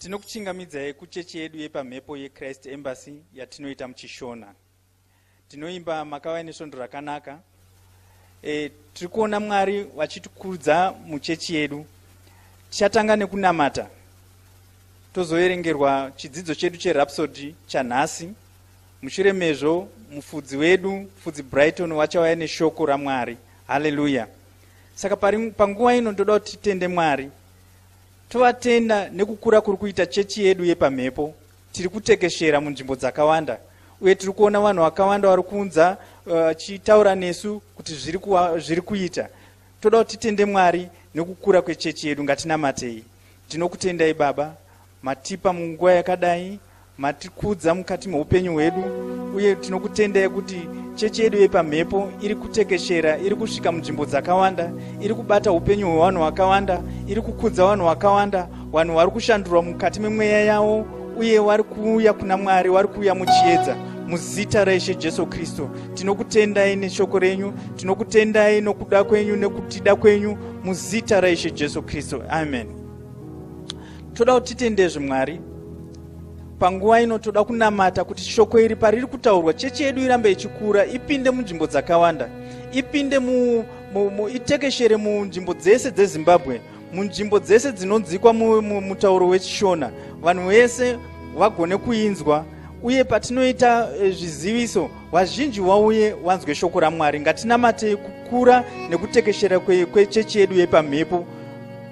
Tinokuchingamidzai kuchechi yedu yePamhepo yeChrist Embassy yatinoita muChishona. Tinoimba makauya nesvondo rakanaka. Tiri kuona Mwari vachitikudza muchechi yedu. Tichatanga nekunamata. Tozoerengerwa chidzidzo chedu cherhapsody chanhasi. Mushure mezvo mufudzi wedu, mufudzi Brighton wachauya neshoko raMwari. Haleluya. Saka panguva ino ndoda kuti titende Mwari. Tovatenda nekukura kuri kuita chechi yedu yePamhepo. Tiri kutekeshera munzvimbo dzakawanda. Uye tiri kuona vanhu vakawanda vari kunza chitaura nesu kuti zviri kuita. Toda kuti titende Mwari nekukura kwechechi yedu. Ngatinamatei. Tinokutendai Baba, matipa munguva yakadai, matikudza mukati meupenyu hwedu, uye tinokutendai kuti chechi yedu yePamhepo iri kutekeshera, iri kusvika munzvimbo dzakawanda, iri kubata upenyu hwevanhu vakawanda, iri kukudza vanhu vakawanda, vanhu vari kushandurwa mukati memweya yavo, uye vari kuuya kuna Mwari, vari kuuya muchiedza. Muzita raIshe Jesu Kristu tinokutendai neshoko renyu, tinokutendai nokuda kwenyu nekutida kwenyu, muzita raIshe Jesu Kristu. Amen. Toda kuti titendezve Mwari. Panguva ino toda kunamata kuti shoko iri pariri kutaurwa chechi yedu irambe ichikura, ipinde munzvimbo dzakawanda, ipinde itekeshere munzvimbo dzese dzeZimbabwe, munzvimbo dzese dzinonzikwa mutauro wechishona, vanhu vese vagone kuinzwa. Uye patinoita zviziviso, vazhinji wauye wanzwe shoko raMwari. Ngatinamate kukura nekutekeshera kwechechi yedu yePamhepo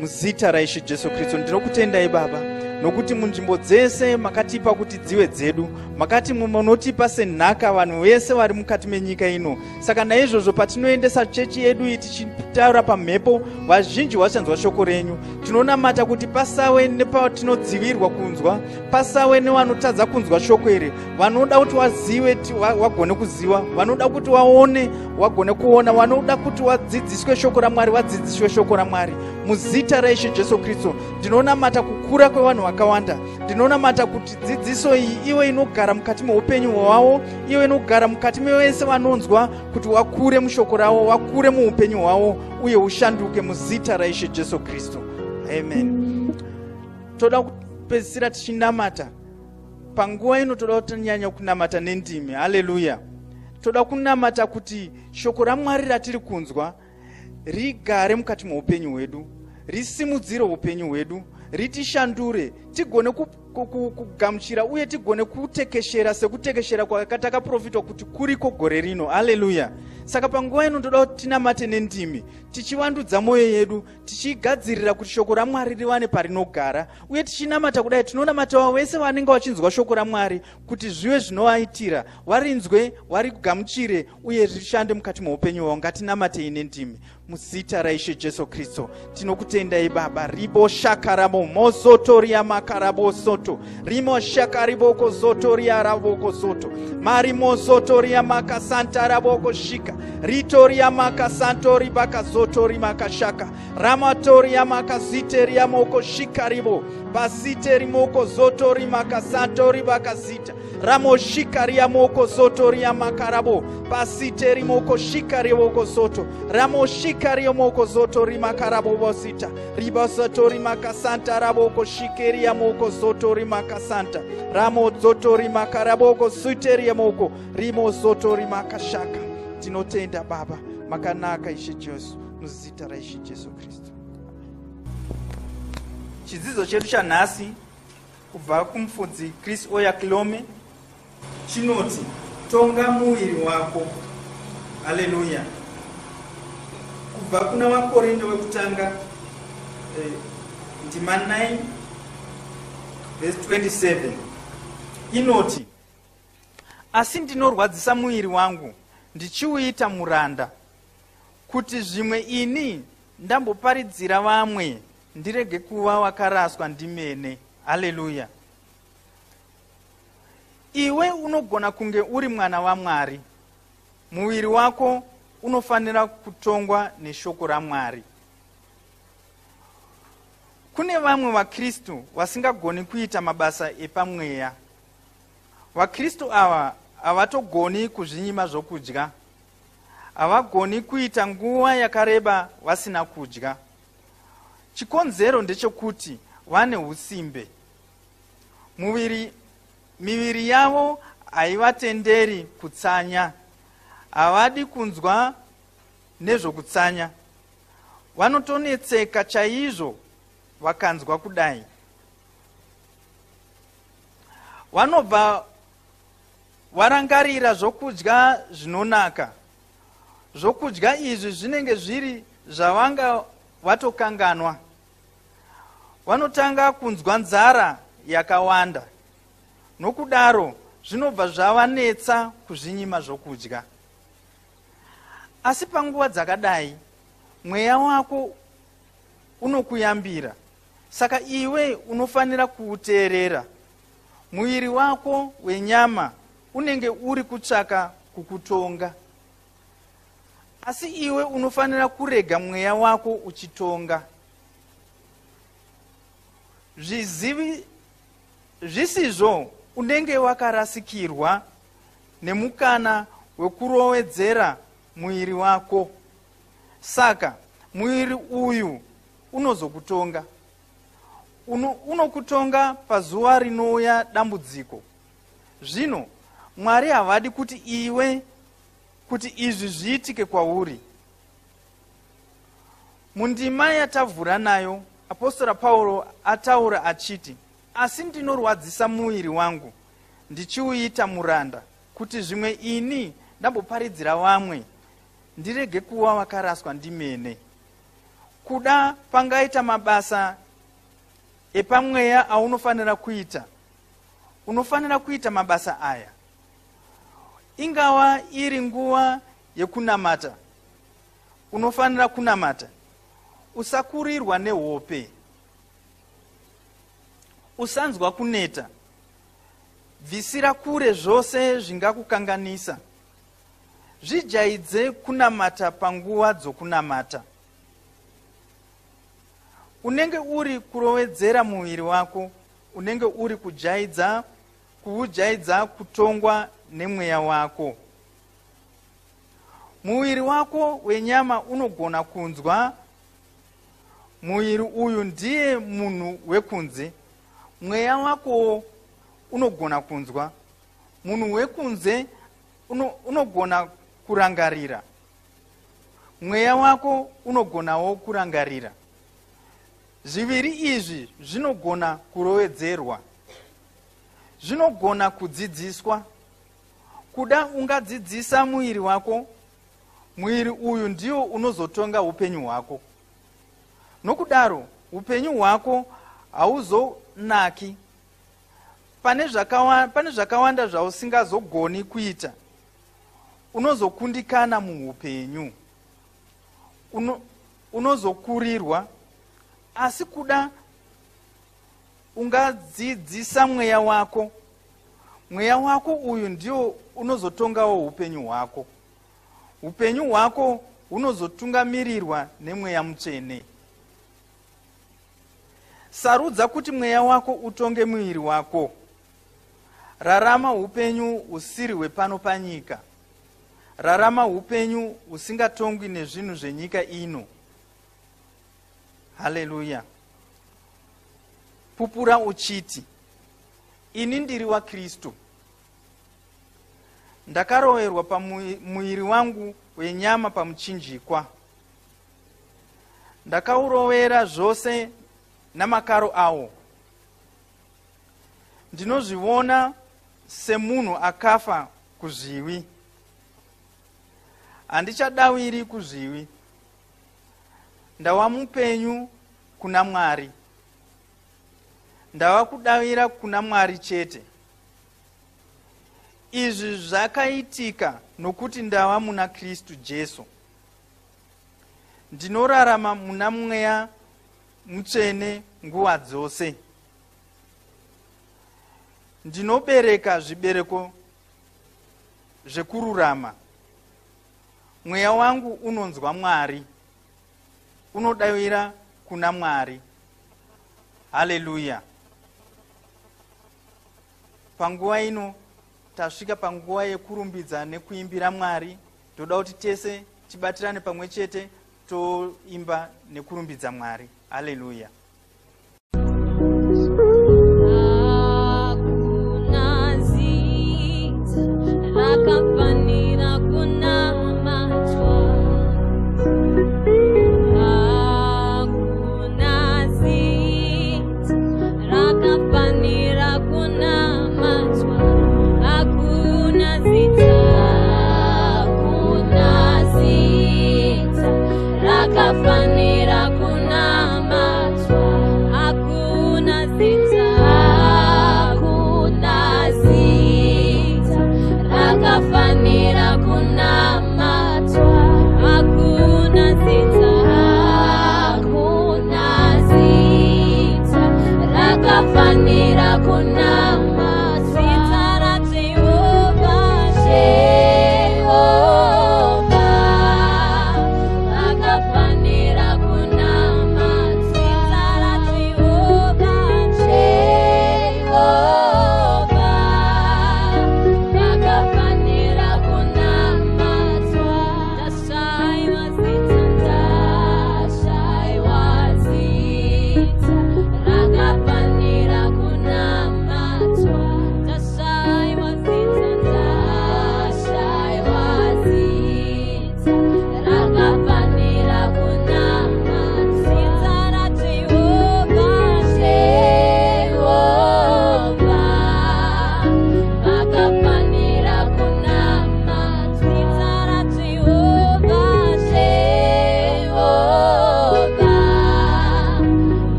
muzita raIshe Jesu Kristu. Ndinokutendai Baba, nokuti munzvimbo dzese makatipa kuti dzive dzedu, makati munotipa senhaka vanhu vese vari mukati menyika ino. Saka naizvozvo patinoendesa chechi yedu iyi tichitaura pamhepo, vazhinji vachanzwa shoko renyu. Tinonamata kuti pasave nepatinodzivirwa kunzwa, pasave nevanotadza kunzwa shoko iri, vanoda kuti vazive vagone kuziva, vanoda kuti vaone vagone kuona, vanoda kuti vadzidziswe shoko raMwari vadzidziswe shoko raMwari. Muzita raIshe Jesu Kristu ndinonamata kukura kwevanhu vakawanda. Ndinonamata kuti dzidziso iyi iwe inogara mukati meupenyu hwavo, iwe inogara mukati mevese vanonzwa, kuti vakure mushoko ravo, vakure muupenyu hwavo, uye ushanduke muzita raIshe Jesu Kristu. Amen. Toda kupedzisira tichinamata. Panguva ino toda kutonyanya kunamata nendimi. Haleluya. Toda kunamata kuti shoko raMwari ratiri kunzwa rigare mukati meupenyu hwedu, risimudzire upenyu hwedu, ritishandure, tigone kugamuchira uye tigone kutekeshera sekutekeshera kwatakaprofitwa kuti kuriko gore rino. Haleluya. Saka panguva ino ndoda kuti tinamate nendimi, tichivandudza mwoyo yedu, tichigadzirira kuti shoko raMwari riwane parinogara, uye tichinamata kudai tinonamata vese vanenge vachinzwa shoko raMwari kuti zvive zvinovaitira, varinzwe, varigamuchire, uye rishande mukati meupenyu hwavo. Ngatinamatei nendimi muzita raIshe Jesu Kristu. Tinokutendai Baba. Ribo shakarabo mozotoria makarabo soto, rimo shakariboko zotoria raboko soto, marimo zotoria makasanta raboko shika, ritoria makasantori baka zotori makashaka, ramatoria makaziteria moko shikaribo, pasiteri moko zotori makasantori bakazita, ramo shikaria moko zotoria makarabo, pasiteri moko shikariboko soto, ramo shikaria moko zotori makarabo bosita, ribasatori makasanta raboko shikeria moko zotori makasanta, ramo zotori makaraboko suteria moko, rimo zotori makashaka. Tinotenda Baba, makanaka Ishe Jesu, muzita raIshe Jesu Kristu. Chidzidzo chedu chanhasi kubva kumufudzi Chris Oyakhilome chinoti tonga muviri wako. Haleluya. Kubva kuna Vakorinde wekutanga ndima 9 verse 27 inoti, asi ndinorwadzisa muviri wangu ndichiuita muranda, kuti zvimwe ini ndamboparidzira vamwe, ndirege kuva wakaraswa ndimene. Haleluya. Iwe unogona kunge uri mwana waMwari, muviri wako unofanira kutongwa neshoko raMwari. Kune vamwe vaKristu vasingagoni kuita mabasa epamweya. VaKristu ava havatogoni kuzvinyima zvokudya, havagoni kuita nguva yakareba vasina kudya. Chikonzero ndechekuti vane usimbe. miviri yavo haivatenderi kutsanya, havadi kunzwa nezvokutsanya. Vanotonetseka chaizvo vakanzwa kudai. Vanobva varangarira zvokudya zvinonaka. Zvokudya izvi zvinenge zviri zvavanga vatokanganwa. Vanotanga kunzwa nzara yakawanda. Nokudaro zvinobva zvavanetsa kuzvinyima zvokudya. Asi panguva dzakadai, mweya wako unokuyambira. Saka iwe unofanira kuuteerera. Muviri wako wenyama unenge uri kutsvaka kukutonga. Asi iwe unofanira kurega mweya wako uchitonga. Zvisizvo unenge wakarasikirwa nemukana wekurowedzera muviri wako. Saka muviri uyu unozokutonga. Unokutonga pazuva rinouya dambudziko. Zvino Mwari havadi kuti izvi zviitike kwauri. Mundima yatavhura nayo, apostora Pauro ataura achiti, asi ndinorwadzisa muviri wangu ndichiuita muranda, kuti zvimwe ini ndamboparidzira vamwe, ndirege kuva vakaraswa ndimene. Kuda pangaita mabasa epamweya aunofanira kuita, unofanira kuita mabasa aya. Ingava iri nguva yekunamata, unofanira kunamata. Usakurirwa nehope. Usanzwa kuneta. Bvisira kure zvose zvingakukanganisa. Zvijaidze kunamata panguva dzokunamata. Unenge uri kurowedzera muviri wako, unenge uri kuujaidza kutongwa nemweya wako. Muviri wako wenyama unogona kunzwa, muviri uyu ndiye munhu wekunze. Mweya wako unogona kunzwa, munhu wekunze unogona kurangarira. Mweya wako unogonawo kurangarira. Zviviri izvi zvinogona kurowedzerwa. Zvinogona kudzidziswa. Kuda ungadzidzisa muviri wako, muviri uyu ndio unozotonga upenyu hwako. Nokudaro upenyu hwako hauzonaki. Pane zvakawanda zvausingazogoni kuita. Unozokundikana muupenyu. Unozokurirwa. Asi kuda ungadzidzisa mweya wako, mweya wako uyu ndio unozotongawo upenyu hwako. Upenyu hwako unozotungamirirwa nemweya mutsvene. Sarudza kuti mweya wako utonge muviri wako. Rarama upenyu usiri hwepano panyika. Rarama upenyu usingatongwi nezvinhu zvenyika ino. Haleluya. Pupura uchiti, ini ndiri wa Kristu. Ndakaroverwa pamuviri wangu wenyama pamuchinjikwa. Ndakaurovera zvose namakaro awo. Ndinozviona semunhu akafa kuzviwi. Handichadawiri kuzviwi. Ndava mupenyu kuna Mwari. Ndava kudavira kuna Mwari chete. Izvi zvakaitika nokuti ndava muna Kristu Jesu. Ndinorarama muna mweya mutsvene nguva dzose. Ndinobereka zvibereko zvekururama. Mweya wangu unonzwa Mwari. Unodavira kuna Mwari. Haleluya. Panguva ino tasvika panguva yekurumbidza nekuimbira Mwari. Toda kuti tese tibatirane pamwe chete toimba nekurumbidza Mwari. Haleluya. rakafanira kunamatwa. Hakuna zita rakafanira kunamatwa. Hakuna zita rakafanira kunamatwa. Zita ra Jehova, Jehova rakafanira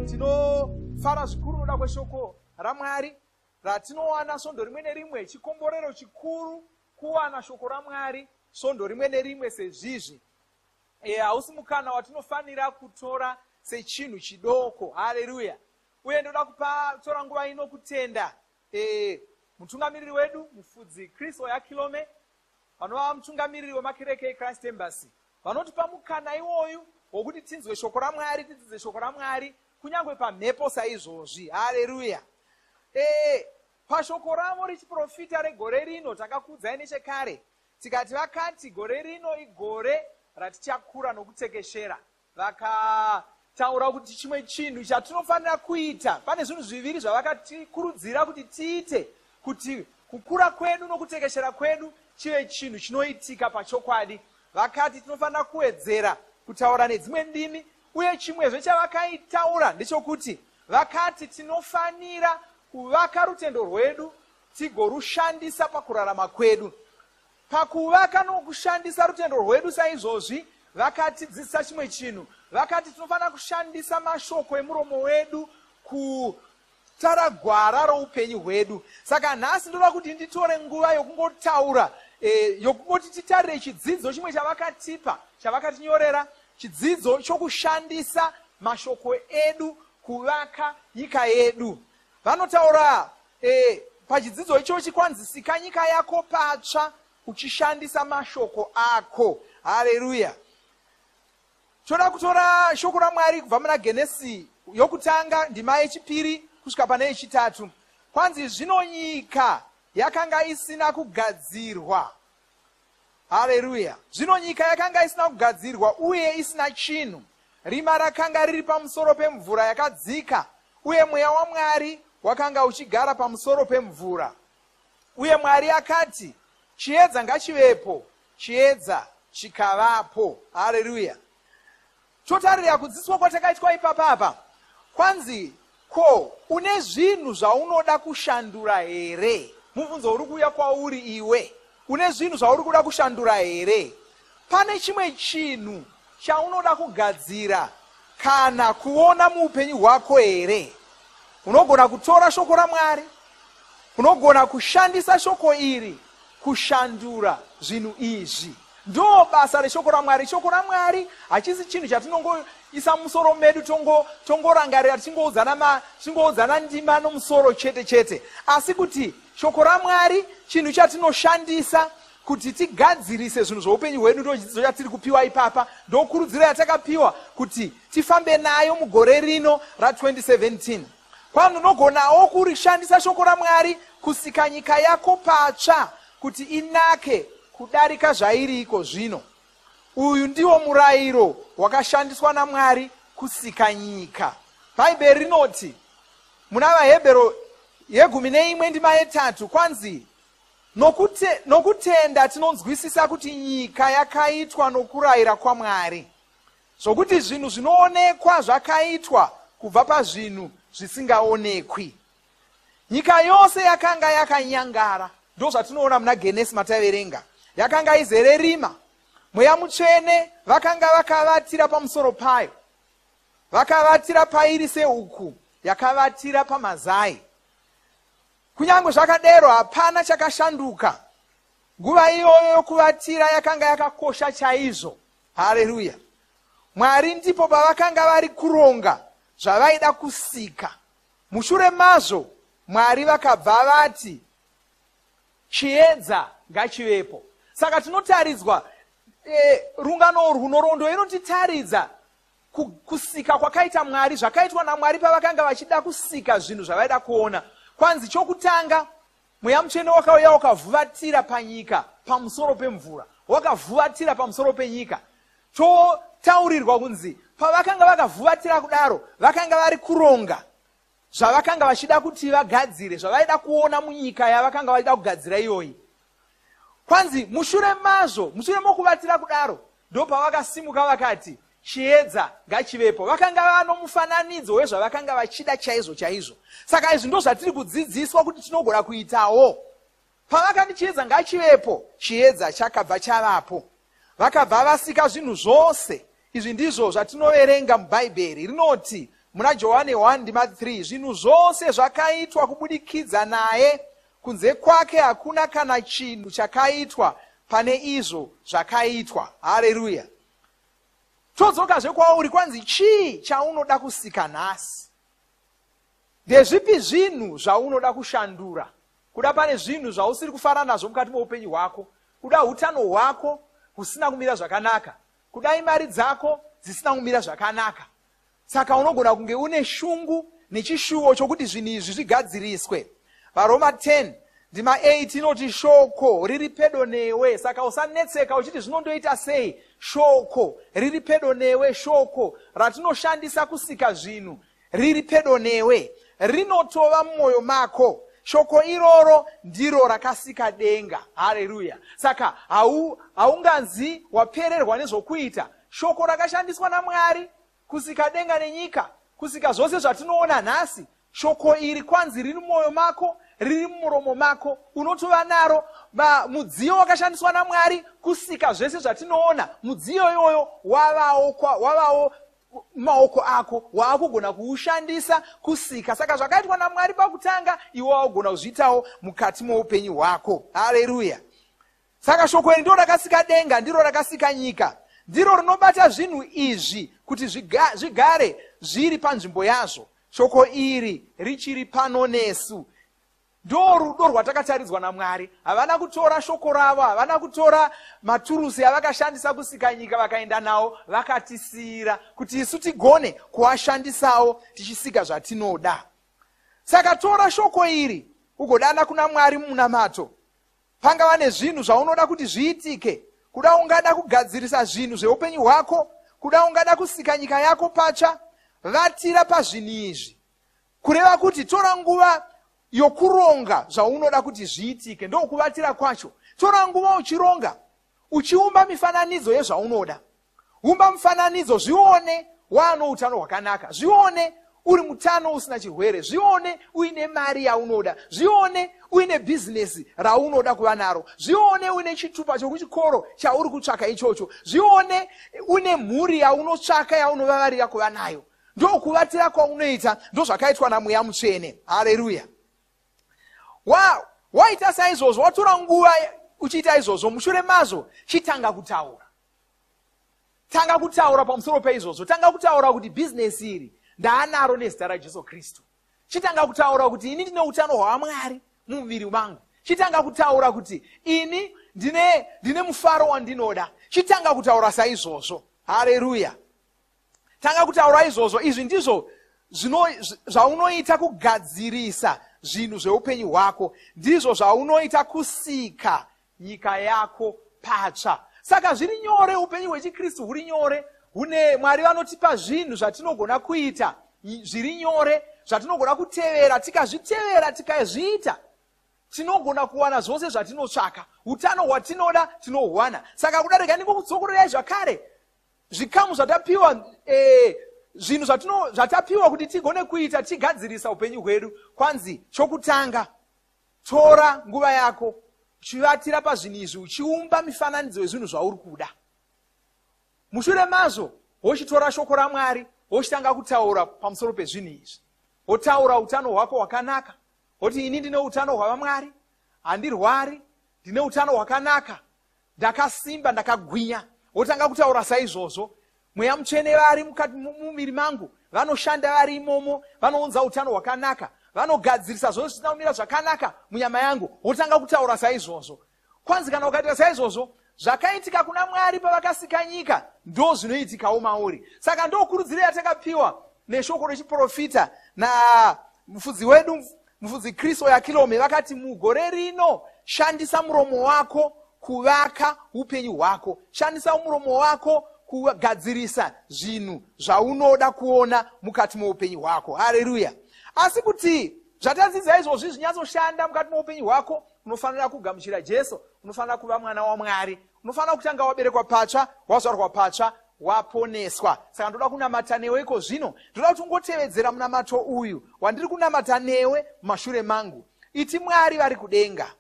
Tinofara zvikuru noda kweshoko raMwari ratinowana sondo rimwe nerimwe, chikomborero chikuru kuwana shoko raMwari sondo rimwe nerimwe sezvizvi. Hausi mukana watinofanira kutora sechinhu chidoko. Haleluya. Uye ndoda kutora nguva ino kutenda mutungamiriri wedu mufudzi Kristo yaKilome, vanova mutungamiriri wemakereke eChrist Embassy, vanotipa mukana iwoyu wokuti tinzwe shoko raMwari, tidzidze shoko raMwari kunyangwe pamhepo saizvozvi. Haleluya. Pashoko ravo rechiprofita regore rino takakuudzai nechekare tikati vakati gore rino igore ratichakura nokutekeshera. Vakataura kuti chimwe chinhu chatinofanira kuita, pane zvinhu zviviri zvavakatikurudzira kuti tiite kuti kukura kwedu nokutekeshera kwedu chive chinhu chinoitika pachokwadi. Vakati tinofanira kuwedzera kutaura nedzimwe ndimi, uye chimwezve chavakaitaura ndechokuti vakati tinofanira kuvaka rutendo rwedu tigorushandisa pakurarama kwedu. Pakuvaka nokushandisa rutendo rwedu saizvozvi vakatidzidzisa chimwe chinhu. Vakati tinofanira kushandisa mashoko emuromo wedu kutara gwara roupenyu hwedu. Saka nhasi ndoda kuti nditore nguva yokungotaura yokungoti titarire chidzidzo chimwe chavakatipa, chavakatinyorera, chidzidzo chokushandisa mashoko edu kuvaka nyika yedu. Vanotaura pachidzidzo ichochi kwanzi sika nyika yako patsva uchishandisa mashoko ako. Haleluya. Toda kutora shoko raMwari kubva muna Genesi yokutanga ndima yechipiri kusvika pane yechitatu. Kwanzi zvino nyika yakanga isina kugadzirwa. Haleluya. Zvino nyika yakanga isina kugadzirwa uye isina chinhu. Rima rakanga riri pamusoro pemvura yakadzika, uye mweya waMwari wakanga uchigara pamusoro pemvura. Uye Mwari akati, chiedza ngachivepo, chiedza chikavapo. Haleluya. Totarira kudzidziswa kwatakaitwa ipapapa. Kwanzi ko une zvinhu zvaunoda kushandura here? Mubvunzo uri kuuya kwauri iwe. Une zvinhu zvauri kuda kushandura here? Pane chimwe chinhu chaunoda kugadzira kana kuona muupenyu hwako here? Unogona kutora shoko raMwari, unogona kushandisa shoko iri kushandura zvinhu izvi. Ndo basa reshoko raMwari. Shoko raMwari hachisi chinhu chatinongoisa musoro medu tongorangarira tingoudzana ndima nomusoro chete chete, asi kuti shoko raMwari chinhu chatinoshandisa kuti tigadzirise zvinhu zvoupenyu hwedu. Ndo chidzidzo chatiri kupiwa ipapa, ndo kurudziro yatakapiwa kuti tifambe nayo mugore rino ra2017. Kwanu unogonawo kurishandisa shoko raMwari kusika nyika yako patsva kuti inake kudarika zvairi iko zvino. Uyu ndiwo murayiro wakashandiswa naMwari kusika nyika. Bhaibheri rinoti muna vaHebheru 11 ndima 3 kwanzi nokutenda tinonzwisisa kuti nyika yakaitwa nokurayira kwaMwari, zvokuti zvinhu zvinoonekwa zvakaitwa kubva pazvinhu zvisingaonekwi. Nyika yose yakanga yakanyangara. Ndo zvatinoona muna Genesi mataverenga. Yakanga izere rima, mweya mutsvene vakanga vakavatira pamusoro payo. Vakavatira pairi sehuku yakavatira pamazai. Kunyange zvakadero hapana chakashanduka. Nguva iyoyo yokuvatira yakanga yakakosha chaizvo. Haleluya. Mwari ndipo pavakanga vari kuronga zvavaida kusika. Mushure mazvo Mwari vakabva vati chiedza ngachivepo. Saka tinotaridzwa rungano urwu nhoroondo inotitaridza kusika kwakaita Mwari, zvakaitwa naMwari pavakanga vachida kusika zvinhu zvavaida kuona. Kwanzi chokutanga mweya mutsvene wakauya wakavhuvatira panyika pamusoro pemvura, wakavhuvatira pamusoro penyika. Totaurirwa kunzi pavakanga vakavhuvatira kudaro vakanga vari kuronga zvavakanga vachida kuti vagadzire, zvavaida kuona munyika yavakanga vachida kugadzira iyoyi. Kwanzi mushure mazvo, mushure mokuvatira kudaro, ndo pavakasimuka vakati chiedza ngachivepo. Vakanga vano mufananidzo wezvavakanga vachida chaizvo chaizvo. Saka izvi ndo zvatiri kudzidziswa kuti tinogona kuitawo. Pavakati chiedza ngachivepo, chiedza chakabva chavapo. Vakabva vasika zvinhu zvose. Izvi ndizvo zvatinoverenga mubhaibheri. Rinoti muna Johani 1:3, zvinhu zvose zvakaitwa kubudikidza naye, kunze kwake hakuna kana chinhu chakaitwa pane izvo zvakaitwa. Haleluya. Todzokazve kwauri, kwanzi chii chaunoda kusika nhasi? Ndezvipi zvinhu zvaunoda kushandura? Kuda pane zvinhu zvausiri kufara nazvo mukati meupenyu hwako, kuda utano hwako husina kumira zvakanaka, kuda imari dzako dzisina kumira zvakanaka. Saka unogona kunge une shungu nechishuwo chokuti zvinhu izvi zvigadziriswe. Varoma 10:8 inoti shoko riri pedo newe. Saka usanetseka uchiti zvinondoita sei. Shoko riri pedo newe, shoko ratinoshandisa kusika zvinhu riri pedo newe, rinotova mumwoyo mako. Shoko iroro ndiro rakasika denga. Haleluya. Saka haunganzi wapererwa nezvokuita. Shoko rakashandiswa naMwari kusika denga nenyika, kusika zvose zvatinoona nhasi. Shoko iri kwanzi riri mumwoyo mako, riri mumuromo mako, unotova naro. Mudziyo wakashandiswa naMwari kusika zvese zvatinoona. Mudziyo iyoyo wavawo maoko ako, waakugona kuushandisa kusika. Saka zvakaitwa naMwari pakutanga, iwe wagona kuzviitawo mukati moupenyu hwako. Haleluya. Saka shoko iri ndiro rakasika denga, ndiro rakasika nyika, ndiro rinobata zvinhu izvi kuti zvigare zviri panzvimbo yazvo. Shoko iri richiri pano nesu. Ndo rudo rwatakataridzwa naMwari. Havana kutora shoko ravo, havana kutora maturusi avakashandisa kusika nyika vakaenda nawo vakatisiyira kuti isu tigone kuashandisawo tichisika zvatinoda. Saka tora shoko iri ugodana kuna Mwari munamato. Pangava nezvinhu zvaunoda kuti zviitike, kuda ungada kugadzirisa zvinhu zveupenyu hwako, kuda ungada kusika nyika yako patsva, vatira pazvinhu izvi. Kureva kuti tora nguva yokuronga zvaunoda kuti zviitike, ndo kuvatira kwacho. Tora nguva uchironga, uchiumba mifananidzo yezvaunoda. Umba mufananidzo, zvione wano utano hwakanaka, zvione uri mutano usina chirwere, zvione uine mari yaunoda, zvione uine bizinesi raunoda kuva naro, zvione uine chitupa chokuchikoro chauri kutsvaka ichocho, zvione une mhuri yaunotsvaka yaunovavarira kuva nayo. Ndo kuvatira kwaunoita, ndo zvakaitwa naMweya Mutsvene. Haleluya. Waita saizvozvo, watora nguva uchiita izvozvo, mushure mazvo chitanga kutaura. Tanga kutaura pamusoro peizvozvo. Tanga kutaura kuti bizinesi iri ndaanaro nezita raJesu Kristu. Chitanga kutaura kuti ini ndine utano hwaMwari mumuviri wangu. Chitanga kutaura kuti ini ndine mufaro wandinoda. Chitanga kutaura saizvozvo. Haleluya. Tanga kutaura izvozvo. Izvi ndizvo zvaunoita kugadzirisa zvinhu zveupenyu hwako. Ndizvo zvaunoita kusika nyika yako patsva. Saka zviri nyore, upenyu hwechikristu huri nyore. Mwari vanotipa zvinhu zvatinogona kuita zviri nyore, zvatinogona kutevera. Tikazvitevera tikazviita, tinogona kuwana zvose zvatinotsvaka. Utano hwatinoda tinohwana. Saka kudaro ndingokudzokererai zvakare zvikamu zvatapiwa, zvinhu zvatapiwa kuti tigone kuita tigadzirisa upenyu hwedu. Kwanzi chokutanga, tora nguva yako uchivatira pazvinhu izvi, uchiumba mifananidzo yezvinhu zvauri kuda. Mushure mazvo wochitora shoko raMwari wochitanga kutaura pamusoro pezvinhu izvi. Wotaura utano hwako hwakanaka, woti ini ndine utano hwaMwari, handirwari, ndine utano hwakanaka, ndakasimba, ndakagwinya. Wotanga kutaura saizvozvo. Mweya Mutsvene vari mukati mumuviri mangu, vanoshanda vari imomo, vanounza utano hwakanaka, vanogadzirisa zvose zvisina kumira zvakanaka munyama yangu. Wotanga kutaura saizvozvo. Kwanzi kana ukaita saizvozvo, zvakaitika kuna Mwari pavakasika nyika ndo zvinoitikawo mauri. Saka ndo kurudziro yatakapiwa neshoko rechiprofita namufudzi wedu mufudzi Kristo yakilome vakati mugore rino shandisa muromo wako kuvaka upenyu hwako, shandisa muromo wako kugadzirisa zvinhu zvaunoda kuona mukati meupenyu hwako. Haleluya. Asi kuti zvatadzidza izvozvi zvinyatsoshanda mukati meupenyu hwako, unofanira kugamuchira Jesu, unofanira kuva mwana waMwari, unofanira kutanga waberekwa patsva, wazvarwa patsva, waponeswa. Saka ndoda kunamata newe iko zvino, ndoda kuti ungotevedzera munamato uyu wandiri kunamata newe mumashure mangu. Iti Mwari vari kudenga,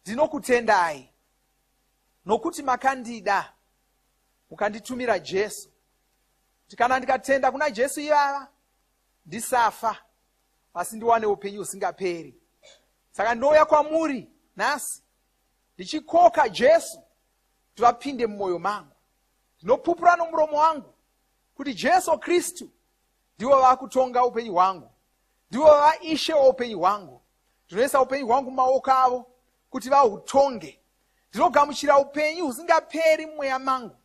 ndinokutendai nokuti makandida mukanditumira Jesu. Kana ndikatenda kuna Jesu ivava ndisafa asi ndiwane upenyu usingaperi. Saka ndouya kwamuri nhasi ndichikoka Jesu kuti vapinde mumwoyo mangu. Ndinopupura nomuromo wangu kuti Jesu Kristu ndivo vakutonga upenyu hwangu, ndivo vaishe waupenyu hwangu. Ndinoisa upenyu hwangu mumaoko avo kuti vahutonge. Ndinogamuchira upenyu husingaperi mumweya mangu.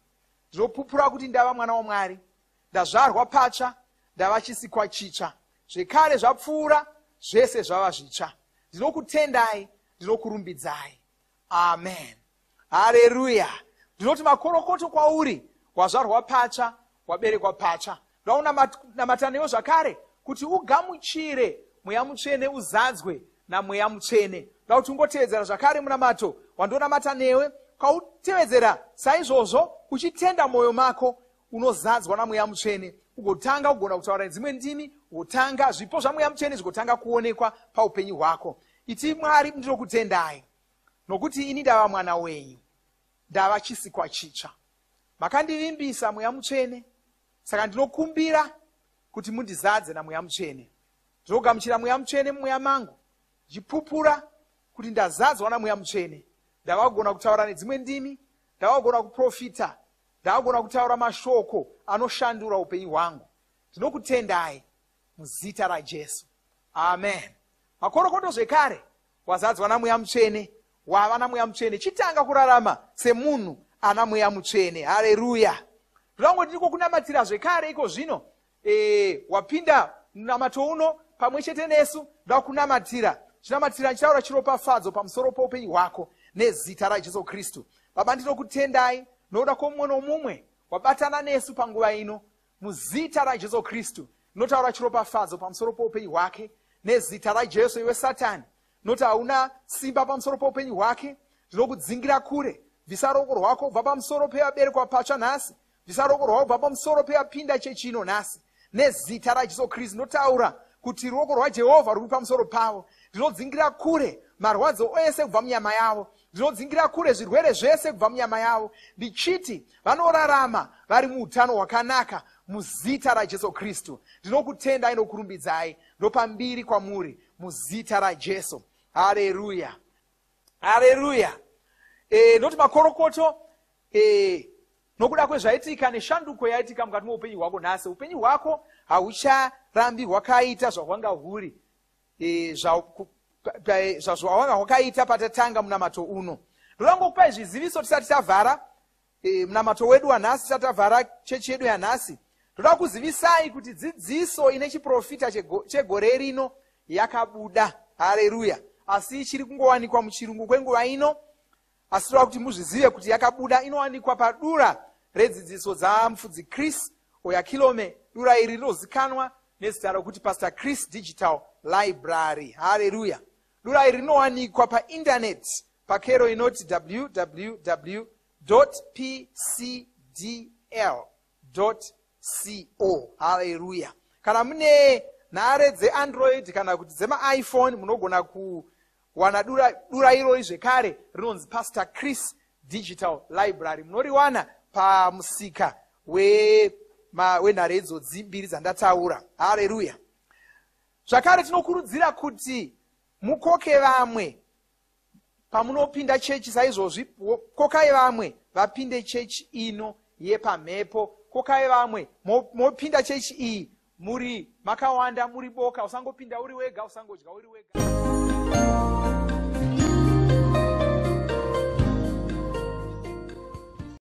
Ndinopupura kuti ndava mwana waMwari, ndazvarwa patsva, ndava chisikwa chitsva, zvekare zvapfuura, zvese zvava zvitsva. Ndinokutendai, ndinokurumbidzai. Amen. Haleluya. Ndinoti makorokoto kwauri, wazvarwa patsva, waberekwa patsva. Ndaunamata newe zvakare kuti ugamuchire mweya mutsvene, uzadzwe namweya mutsvene. Ndoda kuti ungotevedzera zvakare munamato wandonamata newe. Kwautevedzera saizvozvo uchitenda mwoyo mako, unozadzwa namweya mutsvene, ugotanga kugona kutaura nedzimwe ndimi, ugotanga zvipo zvamweya mutsvene zvigotanga kuonekwa paupenyu hwako. Iti Mwari ndinokutendai nokuti ini ndava mwana wenyu, ndava chisikwa chitsva. Makandivimbisa mweya mutsvene, saka ndinokumbira kuti mundizadze namweya mutsvene. Ndinogamuchira mweya mutsvene mumweya mangu, ndichipupura kuti ndazadzwa namweya mutsvene. Ndava kugona kutaura nedzimwe ndimi, ndava kugona kuprofita, ndava kugona kutaura mashoko anoshandura upenyu hwangu. Ndinokutendai muzita raJesu. Amen. Makorokoto zvekare, wazadzwa namweya mutsvene, wava namweya mutsvene, chitanga kurarama semunhu ana mweya mutsvene. Haleluya. Ndoda ndiko kunamatira zvekare iko zvino, wapinda munamato uno pamwe chete nesu, ndoda kunamatira. Chinamatira nchitaura chiropafadzo pamusoro poupenyu hwako nezita raJesu Kristu. Baba, ndinokutendai nokuda kwomumwe nomumwe wabatana nesu panguva ino muzita raJesu Kristu. Ndinotaura chiropafadzo pamusoro poupenyu hwake nezita raJesu. Iwe Satani, noti hauna simba pamusoro poupenyu hwake, ndinokudzingira kure. Bvisa ruoko rwako kubva pamusoro pevaberekwa patsva nhasi, bvisa ruoko rwako kubva pamusoro pevapinda chechi ino nhasi, nezita raJesu Kristu. Ndinotaura kuti ruoko rwaJehovha ruri pamusoro pavo. Ndinodzingira kure marwadzo ese kubva munyama yavo, ndinodzingira kure zvirwere zvese kubva munyama yavo, ndichiti vanorarama vari muutano hwakanaka muzita raJesu Kristu. Ndinokutendai nokurumbidzai, ndopambiri kwamuri muzita raJesu. Haleluya. Haleluya. Ndoti makorokoto, nokuda kwezvaitika neshanduko yaitika mukati meupenyu hwako nhasi, upenyu hwako haucharambi hwakaita zvahwanga huri, zvahwanga hwakaita patatanga munamato uno. Ndoda ngokupai zviziviso tisati tavhara munamato wedu wanhasi, tisati tavhara chechi yedu yanhasi. Ndoda kuzivisai kuti dzidziso ine chiprofita chegore rino yakabuda. Haleluya. Asi ichiri kungowanikwa muchirungu kwenguva ino, asi toda kuti muzvizive kuti yakabuda. Inowanikwa padura redzidziso dzamufudzi Chris Oyakilome. Dura iri rinozikanwa nezita rokuti Pastor Chris Digital Library. Haleluya. Dura iri rinowanikwa painternet pakero inoti www.pcdl.co. Haleluya. Kana mune nhare dzeAndroid kana kuti dzemaiPhone, munogona kuwana dura irori zvekare, rinonzi Pastor Chris Digital Library. Munoriwana pamusika wenhare idzodzi mbiri dzandataura. Haleluya. Zvakare tinokurudzira kuti mukoke vamwe pamunopinda chechi saizvozvi. Kokai vamwe vapinde chechi ino yePamhepo. Kokai vamwe mopinda chechi iyi muri makawanda, muri boka. Usangopinda uri wega, usangodya uri wega.